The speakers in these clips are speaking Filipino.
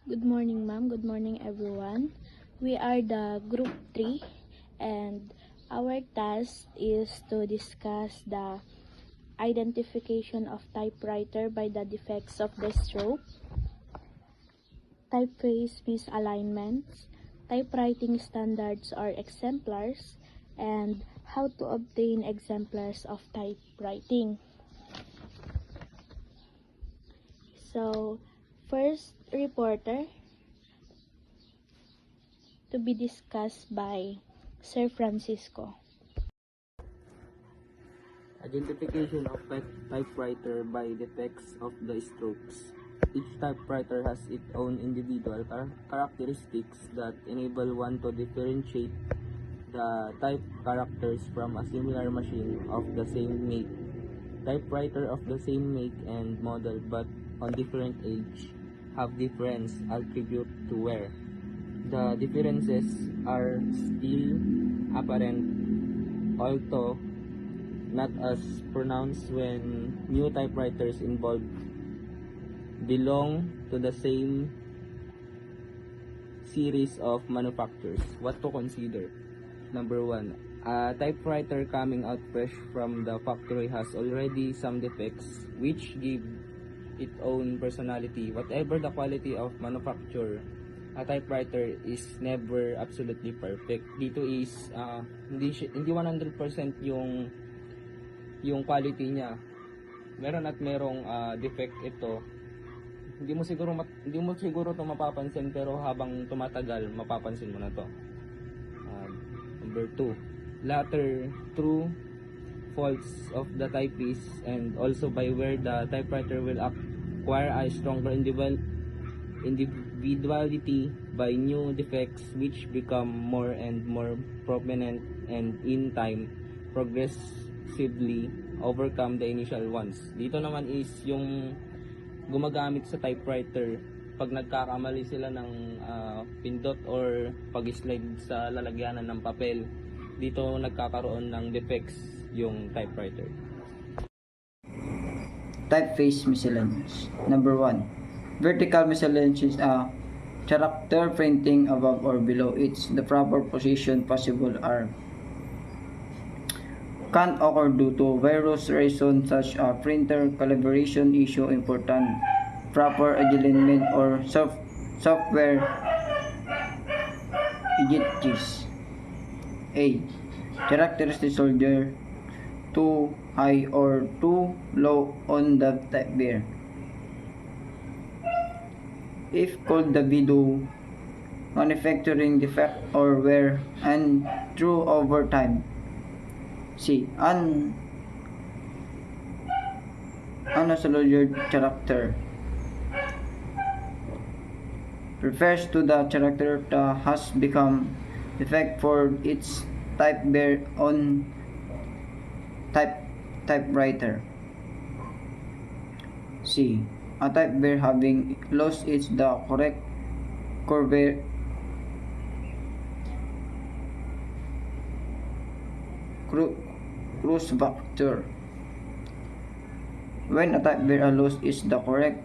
Good morning, ma'am. Good morning, everyone. We are the Group 3, and our task is to discuss the identification of typewriter by the defects of the stroke, typeface misalignments, typewriting standards or exemplars, and how to obtain exemplars of typewriting. So, first reporter to be discussed by Sir Francisco. Identification of typewriter by defects of the strokes. Each typewriter has its own individual characteristics that enable one to differentiate the type characters from a similar machine of the same make. Typewriter of the same make and model but on different age have different attribute to wear. The differences are still apparent, although not as pronounced when new typewriters involved belong to the same series of manufacturers. What to consider? Number 1, a typewriter coming out fresh from the factory has already some defects which give its own personality. Whatever the quality of manufacture, a typewriter is never absolutely perfect. Dito is hindi 100% yung quality niya. Meron at merong defect ito. Hindi mo siguro to mapapansin, pero habang tumatagal mapapansin mo na to. Number 2, latter true faults of the typeface and also by where the typewriter will acquire a stronger individuality by new defects which become more and more prominent and in time progressively overcome the initial ones. Dito naman is yung gumagamit sa typewriter, pag nagkakamali sila ng pindot or pag-slide sa lalagyanan ng papel, dito nagkakaroon ng defects yung typewriter. Typeface miscellaneous. Number 1. Vertical miscellaneous is a character printing above or below its the proper position possible are can occur due to various reasons such as printer calibration issue, important proper alignment or software edges. A. Characteristic soldier too high or too low on the type bear. If called the video manufacturing defect or wear and through over time. C. Unassociated character refers to the character that has become defect for its type bear on typewriter. C. A type bear having lost its the correct curvature cruise vector. When a type bear lost is the correct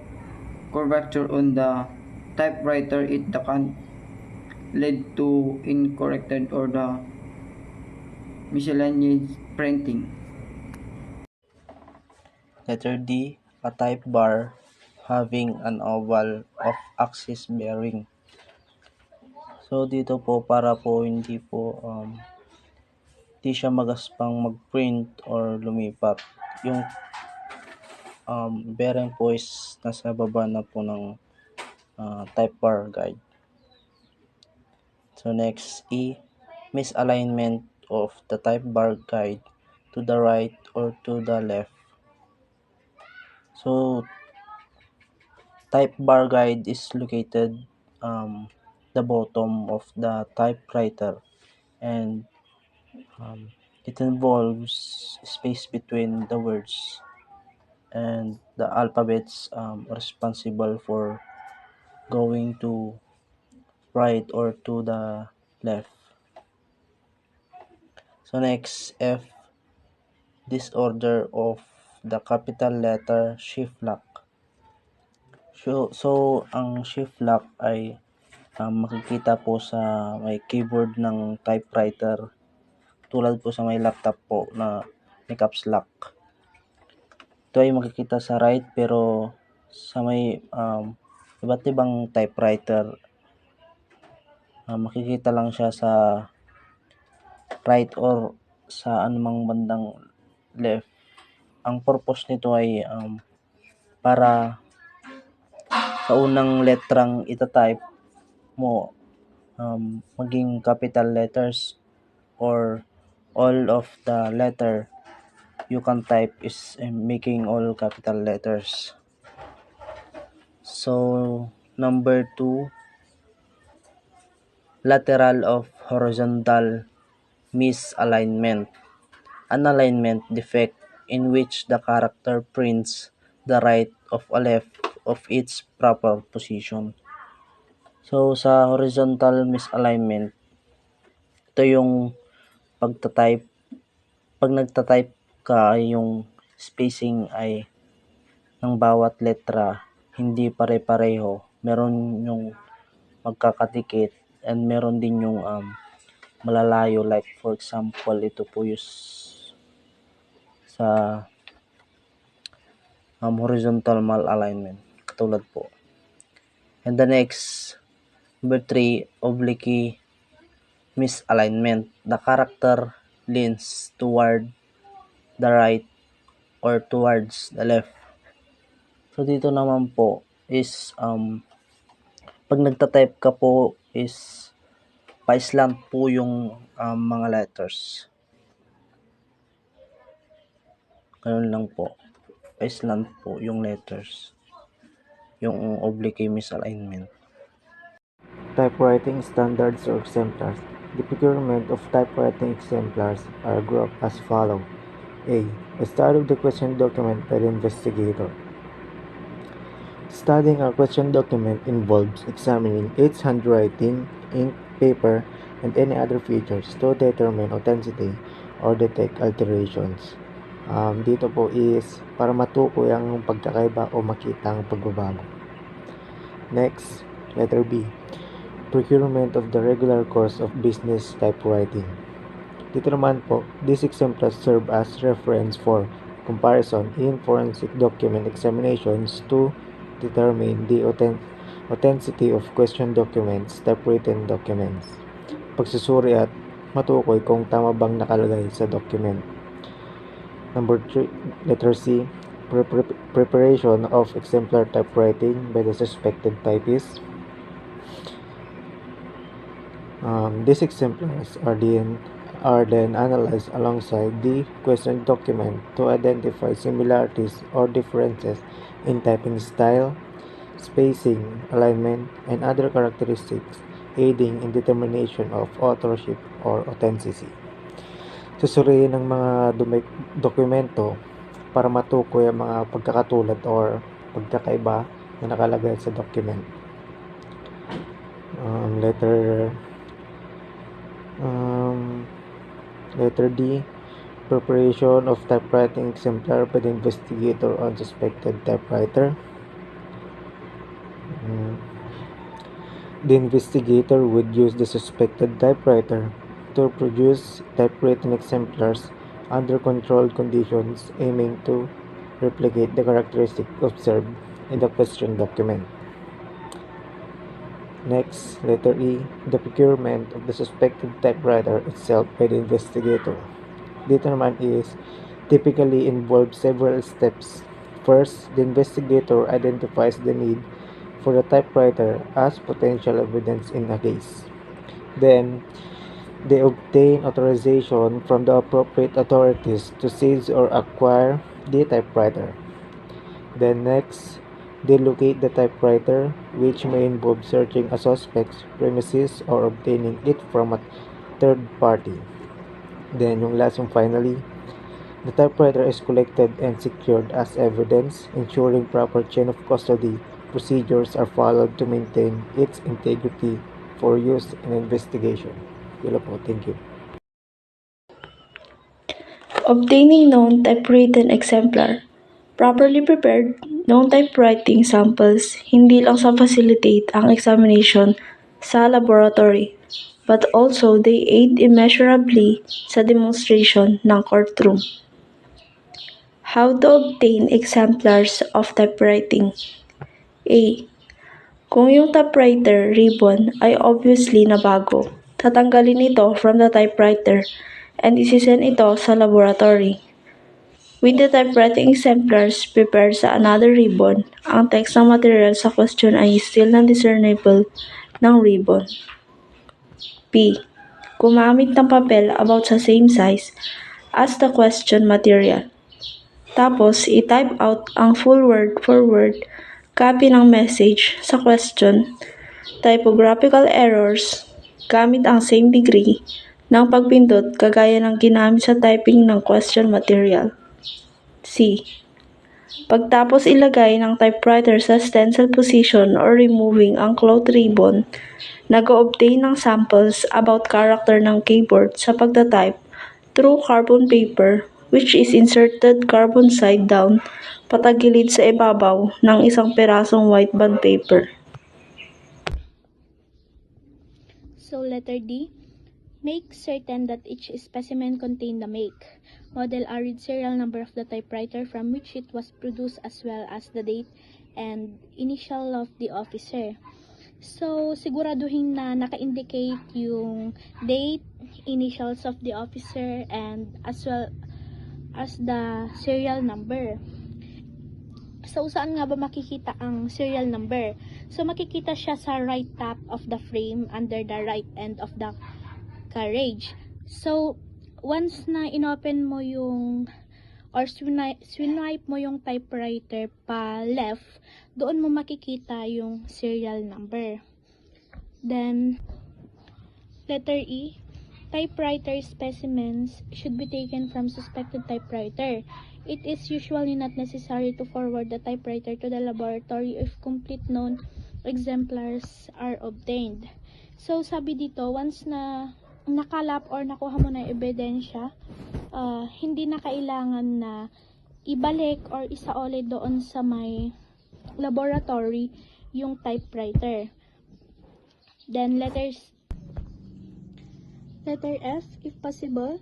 curvature on the typewriter, it can lead to incorrected or the miscellaneous printing. Letter D. A type bar having an oval of axis bearing. So dito po para po hindi siya magaspang mag-print or lumipat. Yung bearing po is nasa baba na po ng type bar guide. So next, E. Misalignment of the type bar guide to the right or to the left. So type bar guide is located the bottom of the typewriter, and it involves space between the words and the alphabets responsible for going to right or to the left. So next, F. Disorder of the capital letter shift lock. So ang shift lock ay makikita po sa may keyboard ng typewriter, tulad po sa may laptop po na may caps lock. Ito ay makikita sa right, pero sa may iba't ibang typewriter, makikita lang siya sa right or sa anumang bandang left. Ang purpose nito ay para sa unang letrang itatype mo maging capital letters, or all of the letter you can type is making all capital letters. So number 2, lateral of horizontal misalignment, an alignment defect in which the character prints the right of a left of its proper position. So sa horizontal misalignment, ito yung pag nagtatype ka ay yung spacing ay ng bawat letra hindi pare-pareho. Meron yung magkakadikit and meron din yung malalayo, like for example ito po yung sa horizontal malalignment, katulad po. And the next, number 3, oblique misalignment. The character leans toward the right or towards the left. So dito naman po is pag nagtatype ka po is pa-slant po yung mga letters. Ganun lang po. Pa-slant po yung letters. Yung oblique misalignment. Typewriting standards or exemplars. The procurement of typewriting exemplars are grouped as follows. A. A study of the question document by the investigator. Studying a question document involves examining its handwriting, ink, paper, and any other features to determine authenticity or detect alterations. Dito po is para matukoy ang pagkakaiba o makita ang pagbabago. Next, letter B. Procurement of the regular course of business typewriting. Dito naman po, these exemplars serve as reference for comparison in forensic document examinations to determine the authenticity of question documents, typewritten documents. Pagsusuri at matukoy kung tama bang nakalagay sa document. Number 3, letter C. Preparation of exemplar typewriting by the suspected typist. These exemplars are then analyzed alongside the question document to identify similarities or differences in typing style, spacing, alignment, and other characteristics, aiding in determination of authorship or authenticity. Susuriin ng mga dokumento para matukoy ang mga pagkakatulad or pagkakaiba na nakalagay sa document. Letter D. Preparation of typewriting exemplar by the investigator on suspected typewriter. The investigator would use the suspected typewriter to produce typewritten exemplars under controlled conditions, aiming to replicate the characteristics observed in the question document. Next, letter E. The procurement of the suspected typewriter itself by the investigator. Dito naman is typically involves several steps. First, the investigator identifies the need for the typewriter as potential evidence in a case. Then, they obtain authorization from the appropriate authorities to seize or acquire the typewriter. Then next, they locate the typewriter, which may involve searching a suspect's premises or obtaining it from a third party. Then yung last and finally, the typewriter is collected and secured as evidence, ensuring proper chain of custody procedures are followed to maintain its integrity for use in investigation. Yun po, thank you. Obtaining known typewritten exemplar. Properly prepared, known typewriting samples hindi lang sa facilitate ang examination sa laboratory, but also they aid immeasurably sa demonstration ng courtroom. How to obtain exemplars of typewriting? A. Kung yung typewriter ribbon ay obviously na bago, tatanggalin ito from the typewriter and isisend ito sa laboratory. With the typewriting exemplars prepared sa another ribbon, ang text ng material sa question ay still non-discernible ng ribbon. B. Gumamit ng papel about sa same size as the question material. Tapos, i-type out ang full word for word copy ng message sa question, typographical errors, gamit ang same degree ng pagpindot kagaya ng ginamit sa typing ng question material. C. Pagtapos ilagay ng typewriter sa stencil position or removing ang cloth ribbon, nag-obtain ng samples about character ng keyboard sa pagtatype through carbon paper which is inserted carbon side down patagilid sa ibabaw ng isang pirasong white bond paper. So letter D, make certain that each specimen contain the make, model, arid serial number of the typewriter from which it was produced as well as the date and initial of the officer. So, siguraduhin na naka-indicate yung date, initials of the officer, and as well as the serial number. So, saan nga ba makikita ang serial number? So, makikita siya sa right top of the frame under the right end of the carriage. So, once na inopen mo yung or swipe mo yung typewriter pa left, doon mo makikita yung serial number. Then, letter E, typewriter specimens should be taken from suspected typewriter. It is usually not necessary to forward the typewriter to the laboratory if complete known exemplars are obtained. So, sabi dito, once na nakalap or nakuha mo na ebidensya, hindi na kailangan na ibalik or isauli doon sa may laboratory yung typewriter. Then, letter F, if possible,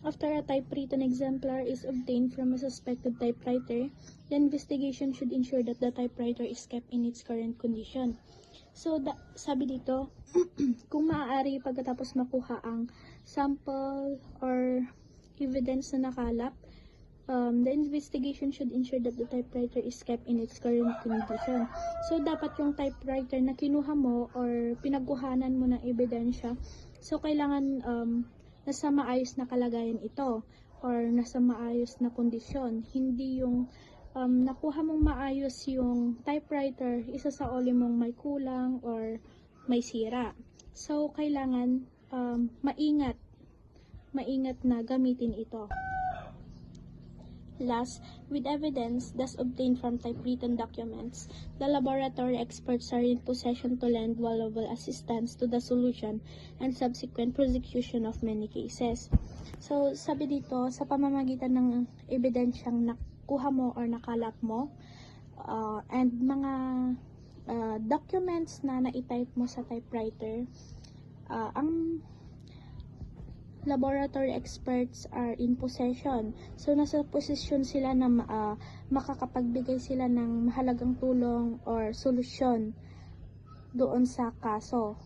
after a typewritten exemplar is obtained from a suspected typewriter, the investigation should ensure that the typewriter is kept in its current condition. So, sabi dito, kung maaari pagkatapos makuha ang sample or evidence na nakalap, the investigation should ensure that the typewriter is kept in its current condition. So, dapat yung typewriter na kinuha mo or pinagkuhanan mo ng ebidensya, so kailangan nasa maayos na kalagayan ito or nasa maayos na kondisyon. Hindi yung nakuha mong maayos yung typewriter, isa sa uli mong may kulang or may sira. So, kailangan maingat na gamitin ito. Last, with evidence thus obtained from typewritten documents, the laboratory experts are in possession to lend valuable assistance to the solution and subsequent prosecution of many cases. So, sabi dito, sa pamamagitan ng ebidensyang nakuha mo or nakalap mo, and mga documents na naitype mo sa typewriter, ang laboratory experts are in possession. So, nasa posisyon sila na makakapagbigay sila ng mahalagang tulong or solusyon doon sa kaso